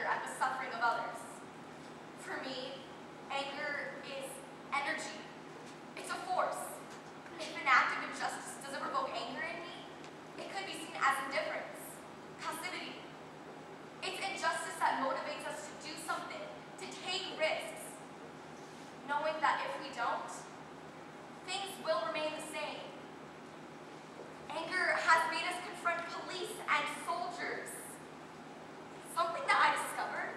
at the suffering of others. For me, anger is energy. It's a force. If an act of injustice doesn't provoke anger in me, it could be seen as indifference, passivity. It's injustice that motivates us to do something, to take risks, knowing that if we don't, things will remain the same. Anger has made us confront police and soldiers. Something that I discovered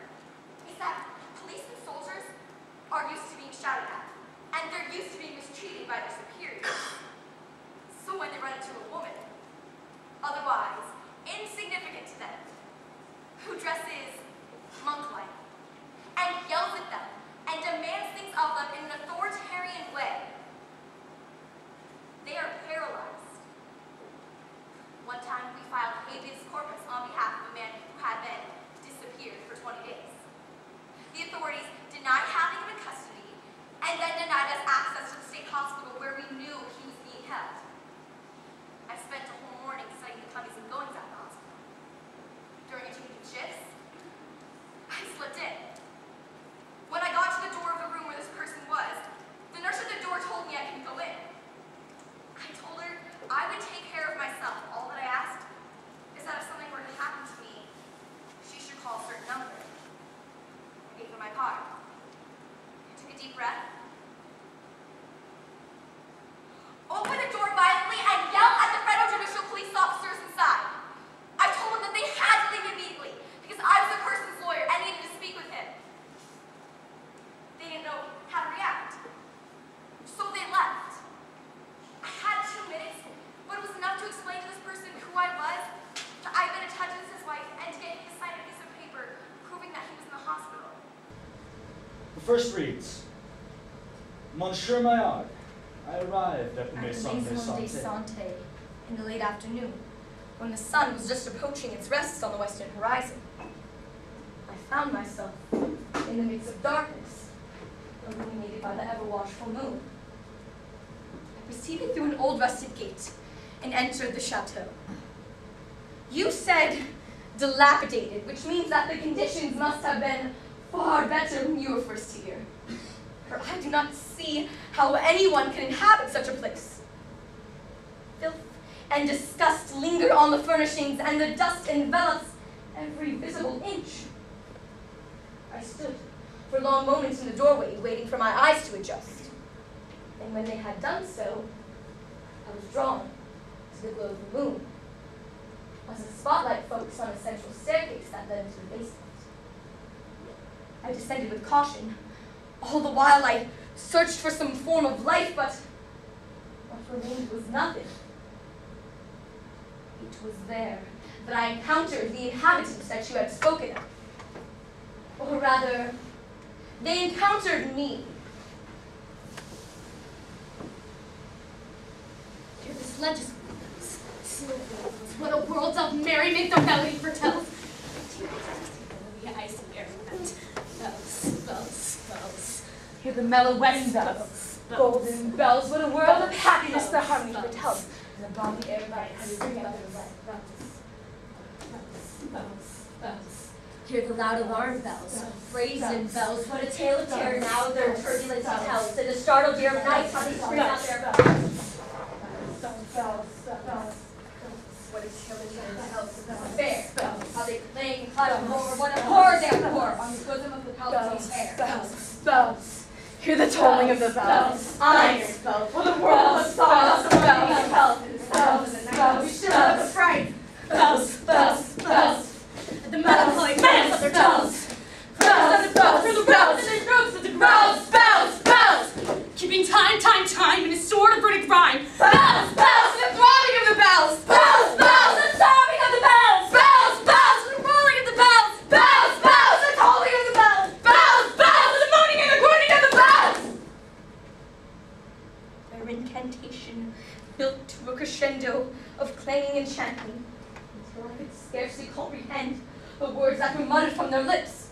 is that police and soldiers are used to being shouted at, and they're used to being mistreated by their superiors. So when they run into a woman, otherwise insignificant to them, who dresses monk-like, and yells at them, and demands things of them in an authoritarian way, they are paralyzed. One time we filed habeas corpus on behalf of a man who had been disappeared for 20 days. The authorities denied having him in custody, and then denied us access to the state hospital where we knew he was being held. I spent a whole morning studying the comings and goings at the hospital. During a change of shifts, I slipped in. When I got to the door of the room where this person was, the nurse at the door told me I couldn't go in. I told her I would take care of myself. All that I asked is that if something were to happen to me, she should call a certain number. I gave her my card. I took a deep breath, opened the door violently, and yelled at the federal judicial police officers inside. I told them that they had to leave immediately because I was the person's lawyer and needed to speak with him. They didn't know how to react, so they left. I had 2 minutes, but it was enough to explain to this person who I was, that I'd been in touch with his wife, and to get him to sign a piece of paper proving that he was in the hospital. The first reads, Monsieur Maillard, I arrived at the Maison de Santé in the late afternoon, when the sun was just approaching its rest on the western horizon. I found myself in the midst of darkness, illuminated by the ever-watchful moon. I proceeded through an old rusted gate and entered the chateau. You said dilapidated, which means that the conditions must have been far better when you were first here. For I do not see how anyone can inhabit such a place. Filth and disgust linger on the furnishings, and the dust envelops every visible inch. I stood for long moments in the doorway, waiting for my eyes to adjust. And when they had done so, I was drawn to the glow of the moon, as a spotlight focused on a central staircase that led into the basement. I descended with caution. All the while I searched for some form of life, but what remained was nothing. It was there that I encountered the inhabitants that you had spoken of. Or rather, they encountered me. Here, this legend, what a world of merriment the melody foretells. The icy air event. Bells, bells, bells. Hear the mellow wedding bells. Golden bells, what a world of happiness the harmony foretells. And the balmy air lights ring out the bells. Bells, bells. Hear the loud alarm bells, brazen bells. What a tale of terror now their turbulence tells. And the startled ear of night, how they scream out their bells. Bells, bells. What a tale of terror tells. Fair bells, how they clang and clatter more. What a horror they pour on the bosom of the Palpatine's hair. Bells, bells. Hear the tolling of the bells. Iron bells. What a world of songs. Bells, bells, bells. We still have the fright. Bells, bells, bells. The melancholy bells of their bells. Bells, bells, through the bells in their throats of the bells, bells, bells. Keeping time, time in a sort of verdict rhyme. Bells, bells, and the throbbing of the bells. Bells, bells, and the sobbing of the bells. Bells, bells, and the rolling of the bells. Bells, bells, and the tolling of the bells. Bells, bells, and the moaning and the groaning of the bells. Their incantation built to a crescendo of clanging and chanting, until I could scarcely comprehend the words that were muttered from their lips.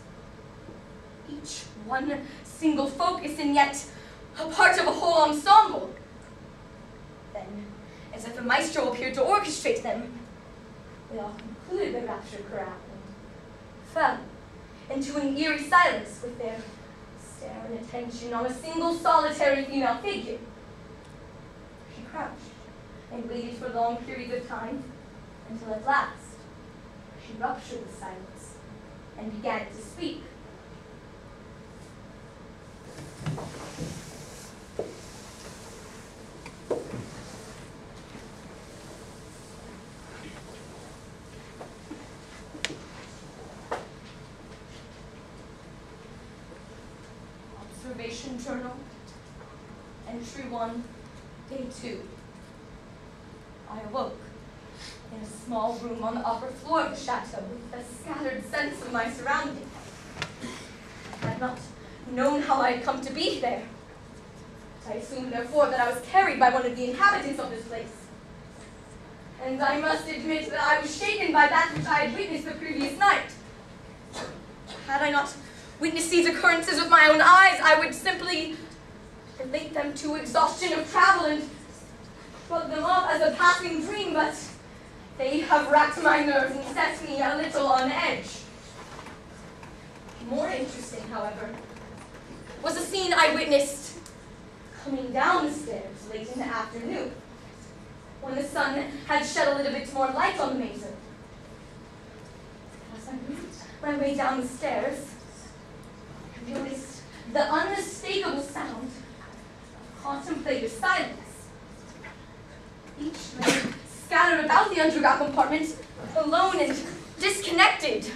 Each one single focus, and yet a part of a whole ensemble. Then, as if a maestro appeared to orchestrate them, they all concluded the rapture chorale and fell into an eerie silence with their stare and attention on a single solitary female figure. She crouched and waited for long periods of time until at last she ruptured the silence and began to speak. Observation Journal, Entry 1, Day 2. I awoke in a small room on the upper floor of the chateau with a scattered sense of my surroundings. I had not known how I had come to be there. I assumed, therefore, that I was carried by one of the inhabitants of this place. And I must admit that I was shaken by that which I had witnessed the previous night. Had I not witnessed these occurrences with my own eyes, I would simply relate them to exhaustion of travel and shrug them off as a passing dream, but they have racked my nerves and set me a little on edge. More interesting, however, was a scene I witnessed coming down the stairs late in the afternoon, when the sun had shed a little bit more light on the maison. As I moved my way down the stairs, I noticed the unmistakable sound of contemplative silence. Each lay scattered about the underground compartment, alone and disconnected.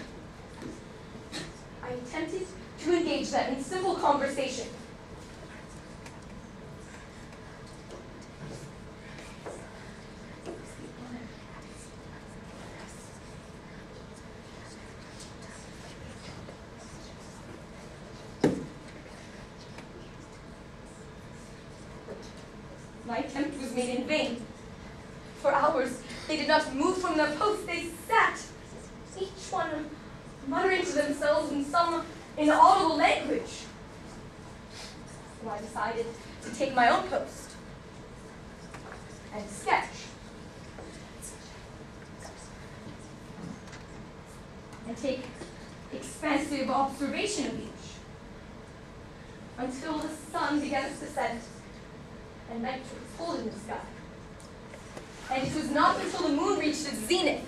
I attempted to engage them in simple conversation. My attempt was made in vain. For hours, they did not move from their posts. They sat, each one muttering to themselves in some inaudible language. So I decided to take my own post and sketch. And take expansive observation of each, until the sun begins to set and night was cold in the sky. And it was not until the moon reached its zenith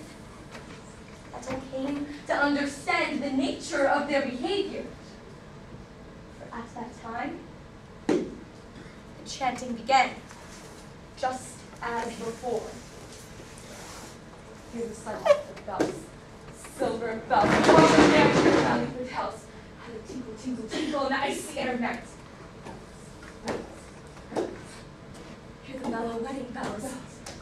that I came to understand the nature of their behavior. For at that time, the chanting began, just as before. Hear the sound of bells, silver bells, rolling down to the valley hotels, how they tinkle, tinkle, tinkle in the icy air night. Hear the mellow wedding bells,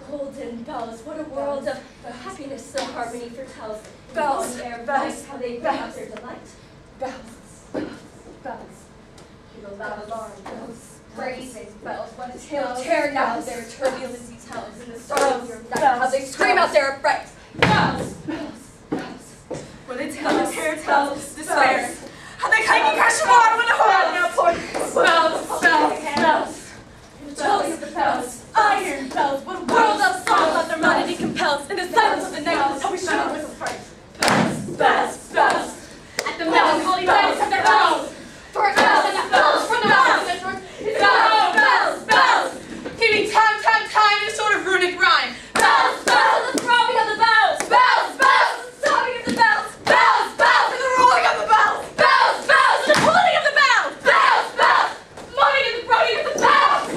golden bells. What a world of happiness and harmony foretells. Bells, bells, how they bring out their delight. Bells, bells, bells. Hear the loud alarm bells, brazen bells. What a tale tearing out their turbulency tells in the sorrow of your night. How they scream out their affright. Bells, bells, bells. What a tale of terror tells despair. How they clanging crash of water when the horn outpoured. Bells, bells, bells. Bells of the bells, iron bells, what a world of song that their melody compels. In the silence of the night, how we shiver with affright. Bells, bells, bells, at the melancholy bells of their bells. For bells and the bells from the mountains, bells, bells, bells, giving time, time, time in a sort of runic rhyme. Bells, bells, the throbbing of the bells. Bells, bells, the sobbing of the bells. Bells, bells, and the rolling of the bells. Bells, bells, and the pulling of the bells. Bells, bells, moaning and the groaning of the bells.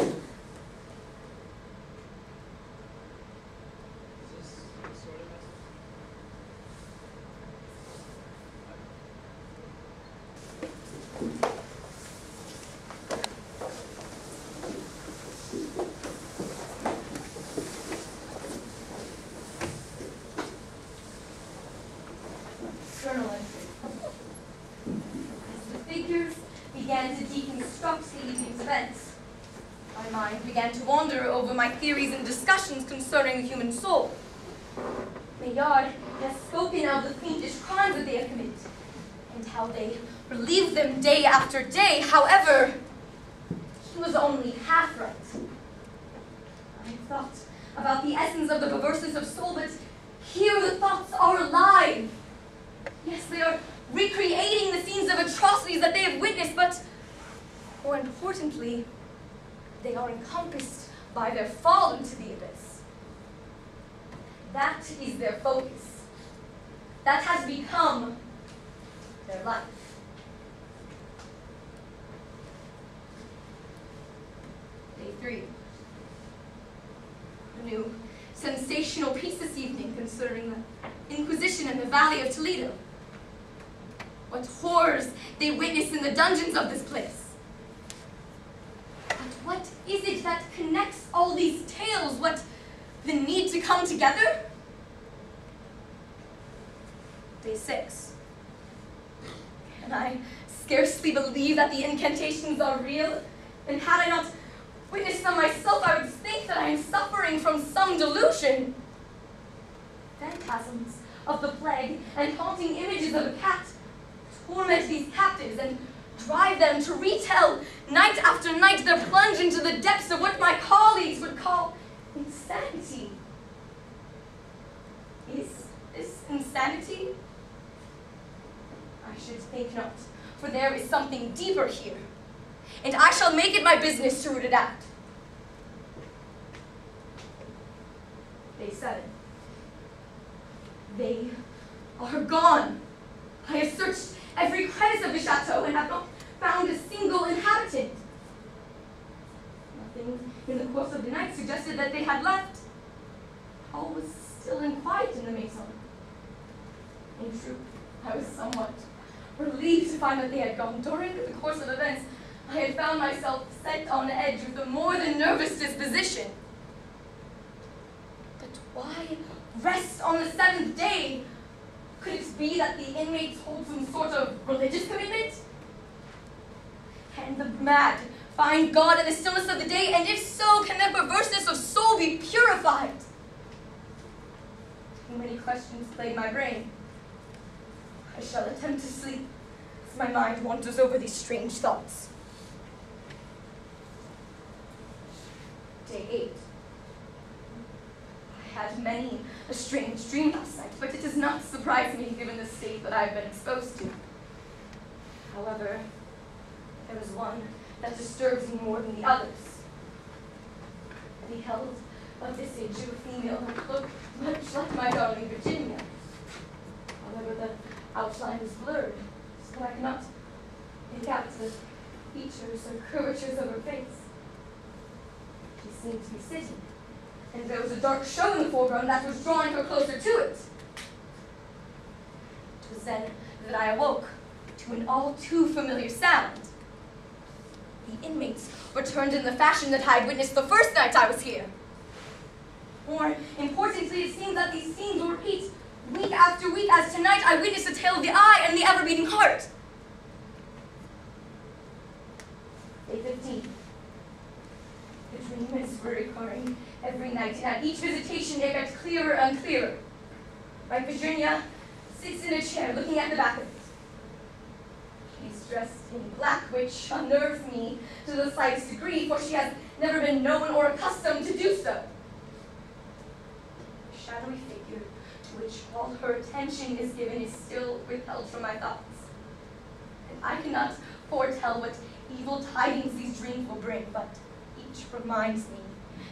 Journal entry. As the figures began to deconstruct the evening's events, my mind began to wander over my theories and discussions concerning the human soul. Maillard has spoken of the fiendish crimes that they have committed, and how they relieve them day after day. However, he was only half right. I thought about the essence of the perverseness of soul, but here the thoughts are alive. Yes, they are recreating the More importantly, they are encompassed by their fall into the abyss. That is their focus. That has become their life. Day 3. A new sensational piece this evening concerning the Inquisition in the Valley of Toledo. What horrors they witness in the dungeons of this place. But what is it that connects all these tales? What, the need to come together? Day 6. Can I scarcely believe that the incantations are real? And had I not witnessed them myself, I would think that I am suffering from some delusion. Phantasms of the plague and haunting images of a cat torment these captives and drive them to retell night after night their plunge into the depths of what my colleagues would call insanity. Is this insanity? I should think not, for there is something deeper here, and I shall make it my business to root it out. Day 7. They are gone. I have searched every crevice of the chateau and have not found a single inhabitant. Nothing in the course of the night suggested that they had left. All was still and quiet in the maison. In truth, I was somewhat relieved to find that they had gone. During the course of events, I had found myself set on edge with a more than nervous disposition. But why rest on the 7th day? Could it be that the inmates hold some sort of religious commitment? Can the mad find God in the stillness of the day? And if so, can their perverseness of soul be purified? Too many questions plague my brain. I shall attempt to sleep as my mind wanders over these strange thoughts. Day 8. I had many a strange dream last night, but it does not surprise me given the state that I have been exposed to. However, there is one that disturbs me more than the others. I beheld a visage of a female that looked much like my darling Virginia. However, the outline is blurred, so I cannot make out the features or curvatures of her face. She seemed to be sitting, and there was a dark show in the foreground that was drawing her closer to it. It was then that I awoke to an all too familiar sound. The inmates returned in the fashion that I had witnessed the first night I was here. More importantly, it seems that these scenes will repeat week after week, as tonight I witnessed the tale of the eye and the ever-beating heart. Day 15. The dreams were recurring every night, and at each visitation it got clearer and clearer. My Virginia sits in a chair looking at the back of it. She's dressed in black, which unnerves me to the slightest degree, for she has never been known or accustomed to do so. The shadowy figure to which all her attention is given is still withheld from my thoughts. And I cannot foretell what evil tidings these dreams will bring, but each reminds me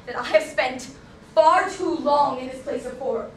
that I have spent far too long in this place of horror.